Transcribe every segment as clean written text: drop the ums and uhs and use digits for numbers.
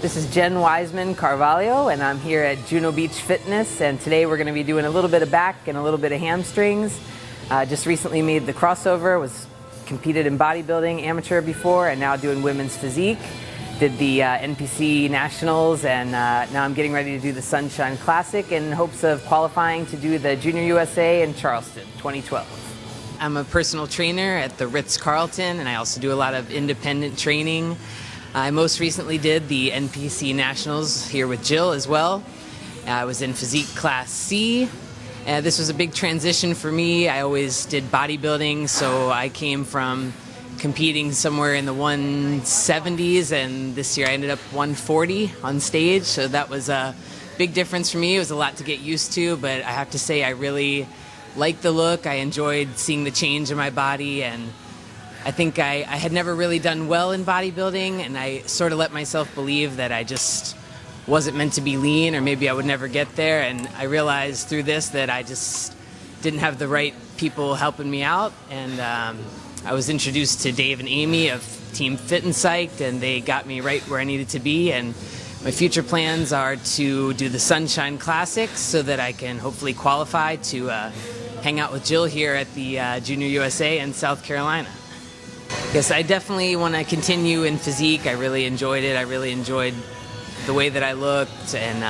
This is Jen Wiseman Carvalho, and I'm here at Juno Beach Fitness, and today we're going to be doing a little bit of back and a little bit of hamstrings. Just recently made the crossover, was competed in bodybuilding amateur before, and now doing women's physique. Did the NPC Nationals, and now I'm getting ready to do the Sunshine Classic in hopes of qualifying to do the Junior USA in Charleston 2012. I'm a personal trainer at the Ritz-Carlton, and I also do a lot of independent training. I most recently did the NPC Nationals here with Jill as well. I was in Physique Class C. This was a big transition for me. I always did bodybuilding, so I came from competing somewhere in the 170s, and this year I ended up 140 on stage, so that was a big difference for me. It was a lot to get used to, but I have to say I really liked the look. I enjoyed seeing the change in my body, and I think I had never really done well in bodybuilding, and I sort of let myself believe that I just wasn't meant to be lean, or maybe I would never get there, and I realized through this that I just didn't have the right people helping me out, and I was introduced to Dave and Amy of Team Fit and Psyched, and they got me right where I needed to be. And my future plans are to do the Sunshine Classic so that I can hopefully qualify to hang out with Jill here at the Junior USA in South Carolina. Yes, I definitely want to continue in physique. I really enjoyed it. I really enjoyed the way that I looked, and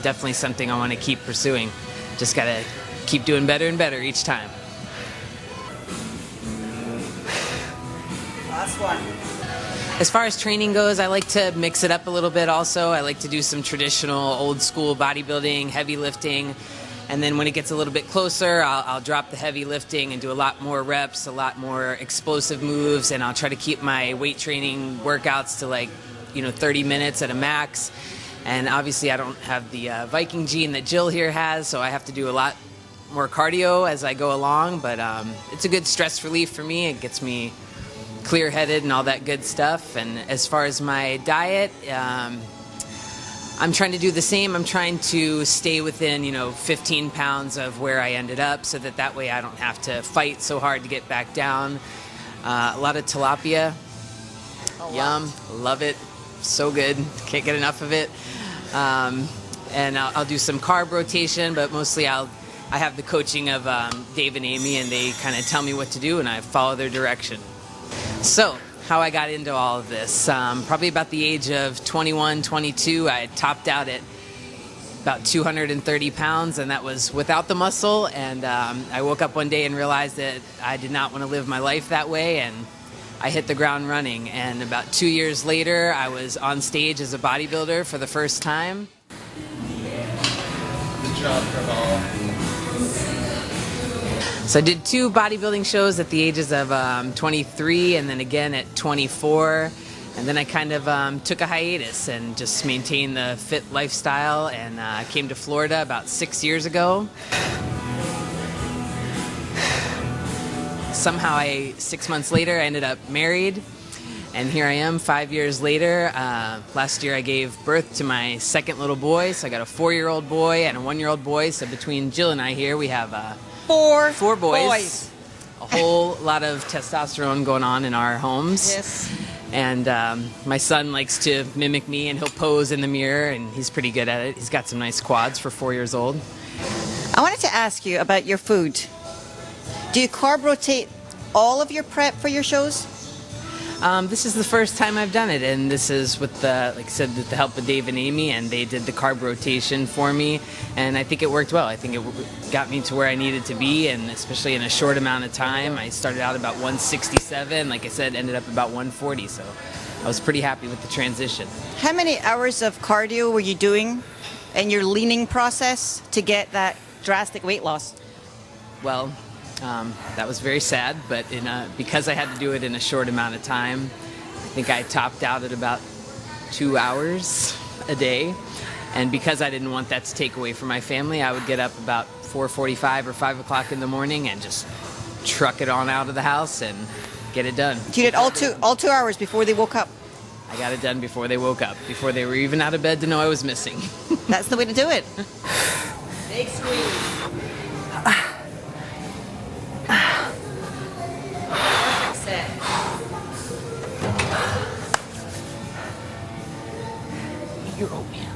definitely something I want to keep pursuing. Just got to keep doing better and better each time. Last one. As far as training goes, I like to mix it up a little bit also. I like to do some traditional old school bodybuilding, heavy lifting, and then when it gets a little bit closer, I'll drop the heavy lifting and do a lot more reps, a lot more explosive moves, and I'll try to keep my weight training workouts to 30 minutes at a max. And obviously I don't have the Viking gene that Jill here has, so I have to do a lot more cardio as I go along, but it's a good stress relief for me. It gets me clear-headed and all that good stuff. And as far as my diet, I'm trying to do the same. I'm trying to stay within 15 pounds of where I ended up, so that way I don't have to fight so hard to get back down. A lot of tilapia. Oh, yum. Wow. Love it. So good. Can't get enough of it. And I'll do some carb rotation, but mostly I have the coaching of Dave and Amy, and they kind of tell me what to do, and I follow their direction. So, how I got into all of this, probably about the age of 21, 22, I topped out at about 230 pounds, and that was without the muscle, and I woke up one day and realized that I did not want to live my life that way, and I hit the ground running. And about 2 years later, I was on stage as a bodybuilder for the first time. Good job, Carvalho. So I did 2 bodybuilding shows at the ages of 23 and then again at 24. And then I kind of took a hiatus and just maintained the fit lifestyle, and I came to Florida about 6 years ago. Somehow 6 months later, I ended up married, and here I am 5 years later. Last year I gave birth to my second little boy, so I got a 4-year-old boy and a 1-year-old boy. So between Jill and I here, we have four boys. A whole lot of testosterone going on in our homes. Yes. And my son likes to mimic me, and he'll pose in the mirror, and he's pretty good at it. He's got some nice quads for 4 years old. I wanted to ask you about your food. Do you carb rotate all of your prep for your shows? This is the first time I've done it, and this is with like I said, with the help of Dave and Amy, and they did the carb rotation for me, and I think it worked well. I think it got me to where I needed to be, and especially in a short amount of time. I started out about 167, like I said, ended up about 140, so I was pretty happy with the transition. How many hours of cardio were you doing in your leaning process to get that drastic weight loss? Well, that was very sad, but because I had to do it in a short amount of time, I think I topped out at about 2 hours a day. And because I didn't want that to take away from my family, I would get up about 4:45 or 5 o'clock in the morning and just truck it on out of the house and get it done. You did all two hours before they woke up? I got it done before they woke up, before they were even out of bed to know I was missing. That's the way to do it. Big squeeze. You're old man.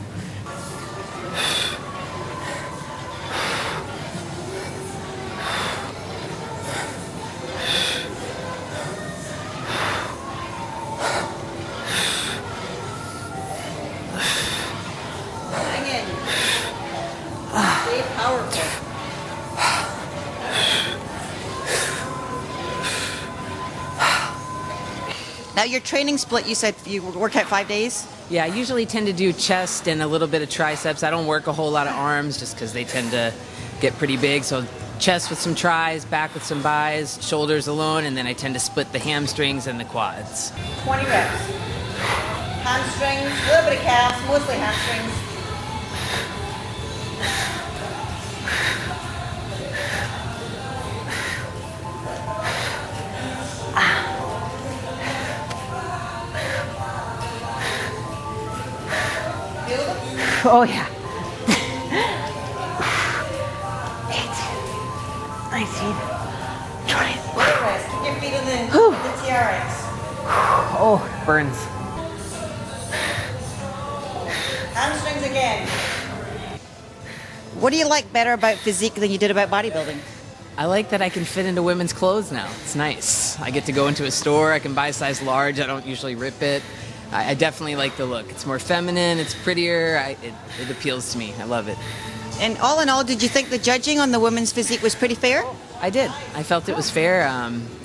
Hang in. Stay powerful. Now your training split, you said you work out 5 days? Yeah, I usually tend to do chest and a little bit of triceps. I don't work a whole lot of arms just because they tend to get pretty big. So chest with some tris, back with some bis, shoulders alone, and then I tend to split the hamstrings and the quads. 20 reps. Hamstrings, a little bit of calves, mostly hamstrings. Oh yeah. 18, 19, 20. Good rest. Keep your feet in the TRX. Oh, burns. Hamstrings again. What do you like better about physique than you did about bodybuilding? I like that I can fit into women's clothes now. It's nice. I get to go into a store. I can buy a size large. I don't usually rip it. I definitely like the look. It's more feminine. It's prettier. It appeals to me. I love it. And all in all, did you think the judging on the women's physique was pretty fair? I did. I felt it was fair.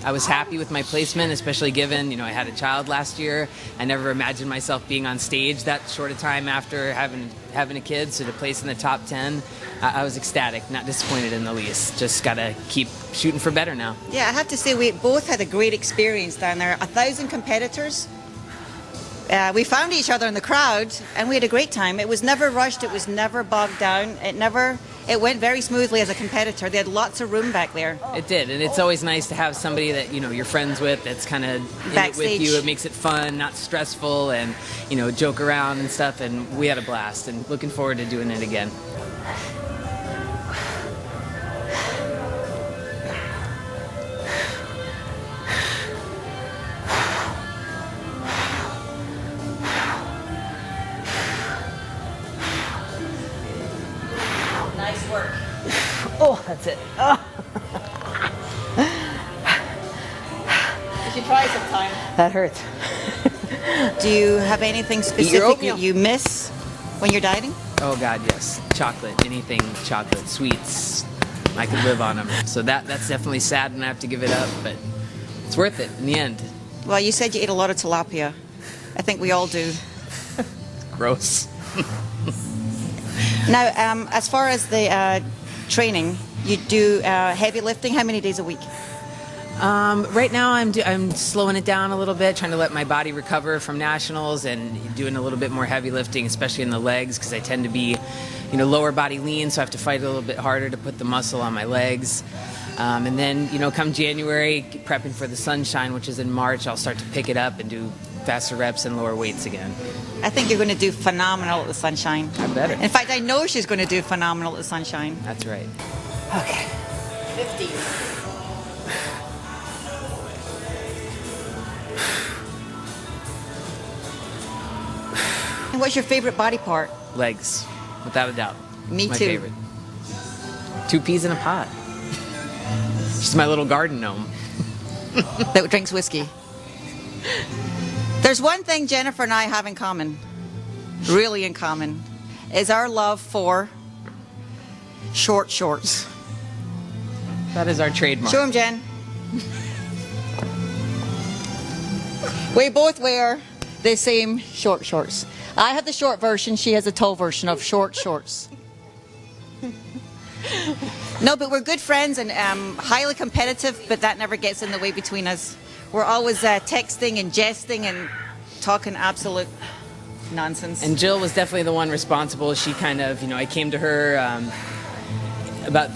I was happy with my placement, especially given, I had a child last year. I never imagined myself being on stage that short a time after having a kid. So to place in the top 10, I was ecstatic, not disappointed in the least. Just got to keep shooting for better now. Yeah, I have to say we both had a great experience down there. 1,000 competitors. We found each other in the crowd and we had a great time. It was never rushed. It was never bogged down. It went very smoothly as a competitor. They had lots of room back there. It did, and it's always nice to have somebody that you're friends with that's kind of in it with you. It makes it fun, not stressful, and joke around and stuff. And we had a blast, and looking forward to doing it again. Nice work. Oh, that's it. Oh. You should try sometime. That hurts. Do you have anything specific that you miss when you're dieting? Oh God, yes. Chocolate, anything chocolate, sweets. I could live on them. So that's definitely sad and I have to give it up, but it's worth it in the end. Well, you said you ate a lot of tilapia. I think we all do. Gross. Now, as far as the training, you do heavy lifting. How many days a week? Right now, I'm slowing it down a little bit, trying to let my body recover from nationals, and doing a little bit more heavy lifting, especially in the legs, because I tend to be, lower body lean, so I have to fight a little bit harder to put the muscle on my legs. And then, come January, prepping for the Sunshine, which is in March, I'll start to pick it up and do faster reps and lower weights again. I think you're going to do phenomenal at the Sunshine. I better. In fact, I know she's going to do phenomenal at the Sunshine. That's right. Okay. 50. And what's your favorite body part? Legs, without a doubt. Me my too. Favorite. 2 peas in a pod. She's my little garden gnome. That drinks whiskey. There's one thing Jennifer and I have in common, really in common, is our love for short shorts. That is our trademark. Show them, Jen. We both wear the same short shorts. I have the short version, she has the tall version of short shorts. No, but we're good friends and highly competitive, but that never gets in the way between us. We're always texting and jesting and talking absolute nonsense. And Jill was definitely the one responsible. She kind of, I came to her about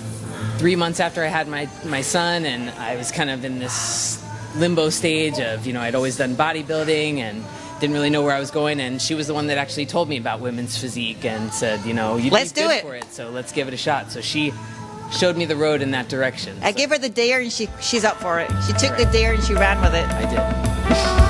3 months after I had my son, and I was kind of in this limbo stage of, I'd always done bodybuilding and didn't really know where I was going, and she was the one that actually told me about women's physique and said, you'd let's be do good it for it, so let's give it a shot. So she showed me the road in that direction. I gave her the dare and she's up for it. She took the dare and she ran with it. I did.